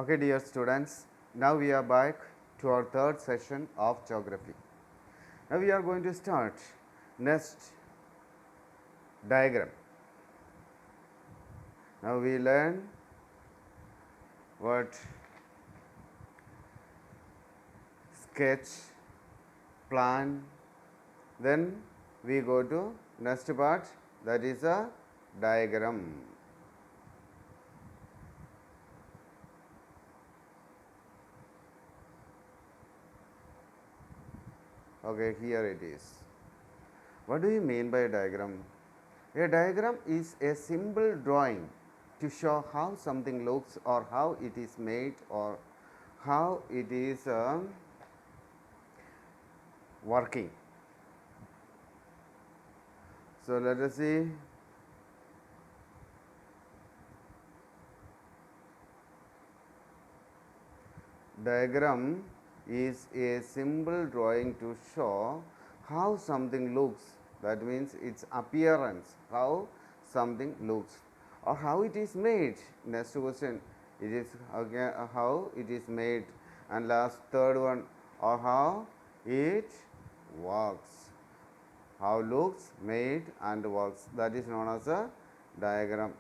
Okay, dear students, now we are back to our third session of geography. Now we are going to start next diagram. Now we learn what sketch, plan, then we go to next part, that is a diagram. Okay, here it is. What do you mean by a diagram? A diagram is a simple drawing to show how something looks or how it is made or how it is working. So let us see. Diagram is a simple drawing to show how something looks. That means its appearance, how something looks, or how it is made. Next question, it is again how it is made, and last third one, or how it works. How looks, made, and works. That is known as a diagram.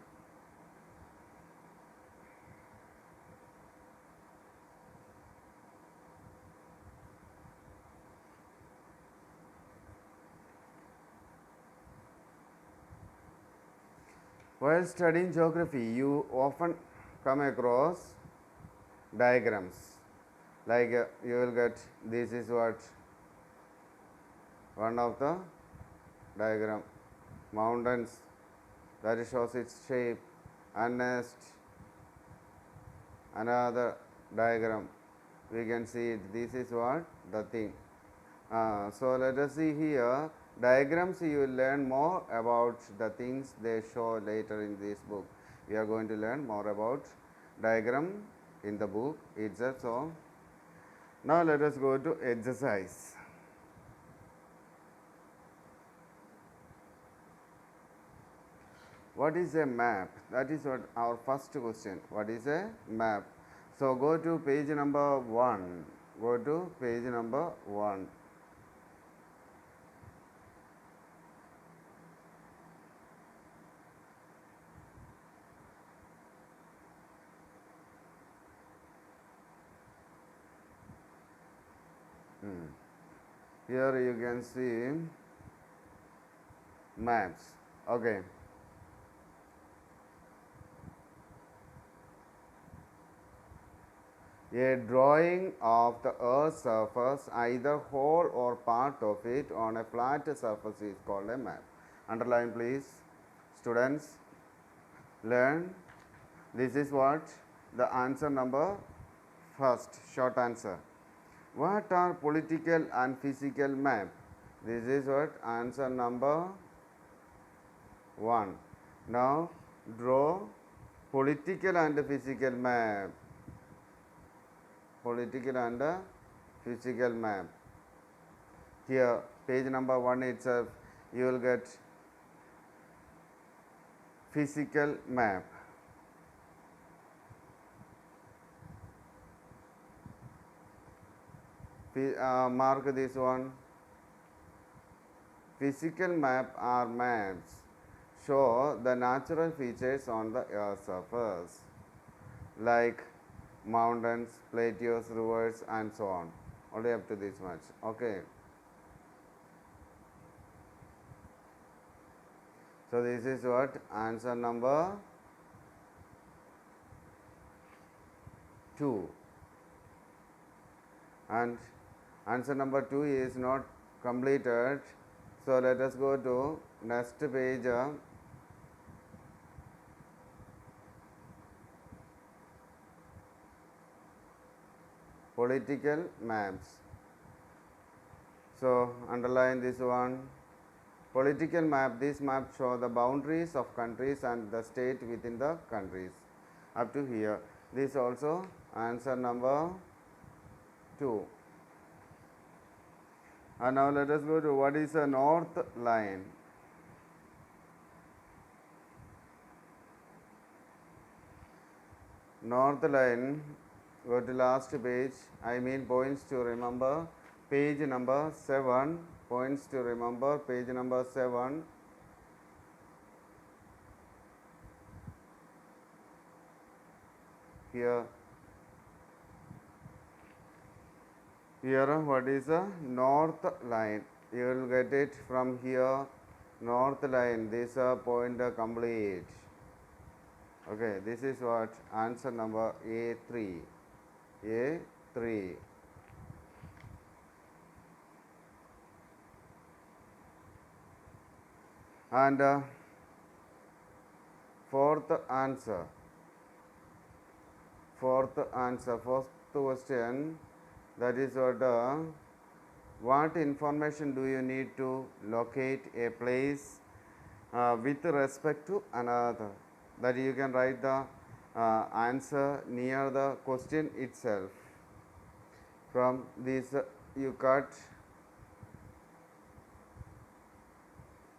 While studying geography, you often come across diagrams. Like you will get, this is what one of the diagram, mountains, that shows its shape, and next another diagram, we can see it, this is what the thing. So let us see here, diagrams you will learn more about the things they show later in this book. We are going to learn more about diagram in the book itself. So now let us go to exercise. What is a map? That is what our first question. What is a map? So go to page number 1. Go to page number 1. Here you can see maps. Okay. A drawing of the Earth's surface, either whole or part of it, on a flat surface is called a map. Underline please. Students, learn. This is what the answer number first, short answer. What are political and physical map? This is what answer number 1. Now draw political and physical map. Political and physical map. Here page number 1 itself you will get physical map. Mark this one. Physical map are maps show the natural features on the Earth's surface, like mountains, plateaus, rivers, and so on. Only up to this much. Okay. So this is what answer number 2. And answer number 2 is not completed. So let us go to next page. Political maps. So underline this one. Political map. These maps show the boundaries of countries and the state within the countries. Up to here. This also answer number 2. And now let us go to what is a north line. North line Go to last page. I mean points to remember. Page number 7. Points to remember. Page number 7. Here, what is the north line? You will get it from here. North line. This point complete. Okay, this is what answer number A3. A3. And fourth answer. Fourth question, that is what information do you need to locate a place with respect to another? That you can write the answer near the question itself. From this you cut,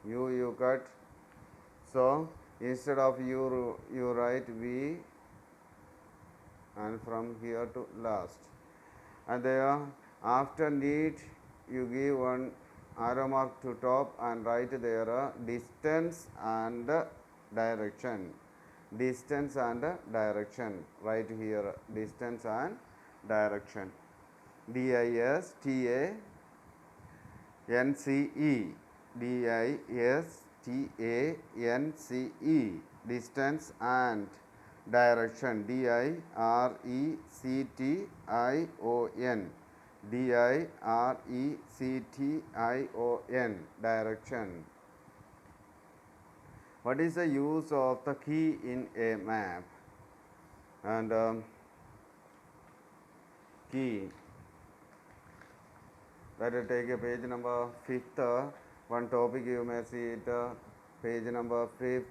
you cut. So instead of you write V, and from here to last, and there after need you give one arrow mark to top and write there distance and direction. Distance and direction. Right here distance and direction. DISTANCE. DISTANCE. Distance and direction. DIRECTION. DIRECTION. Direction. What is the use of the key in a map? And key. Let us take a page number 5th. One topic you may see it. Page number 5th.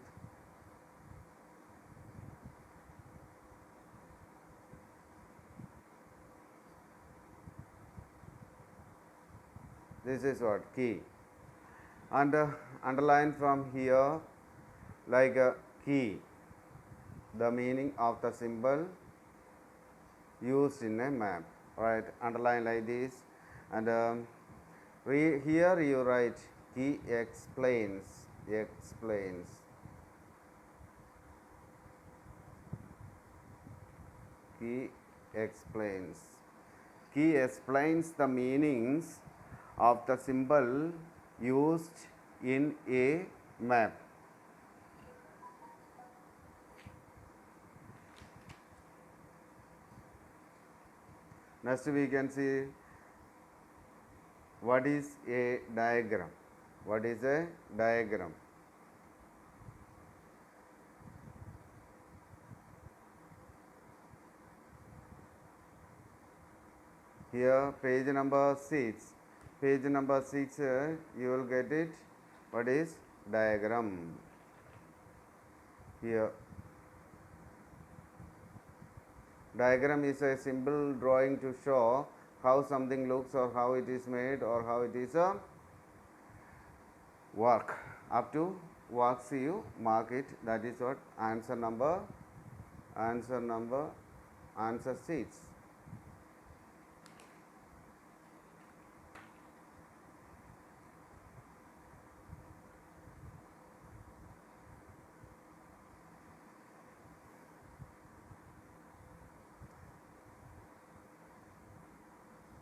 This is what key. And underline from here like a key, the meaning of the symbol used in a map. Right, underline like this. And here you write key explains. Key explains. Key explains the meanings of the symbol used in a map. Next we can see what is a diagram. What is a diagram? Here page number 6. Page number 6 you will get it. What is diagram? Here diagram is a simple drawing to show how something looks or how it is made or how it is work. Up to works you mark it. That is what answer 6.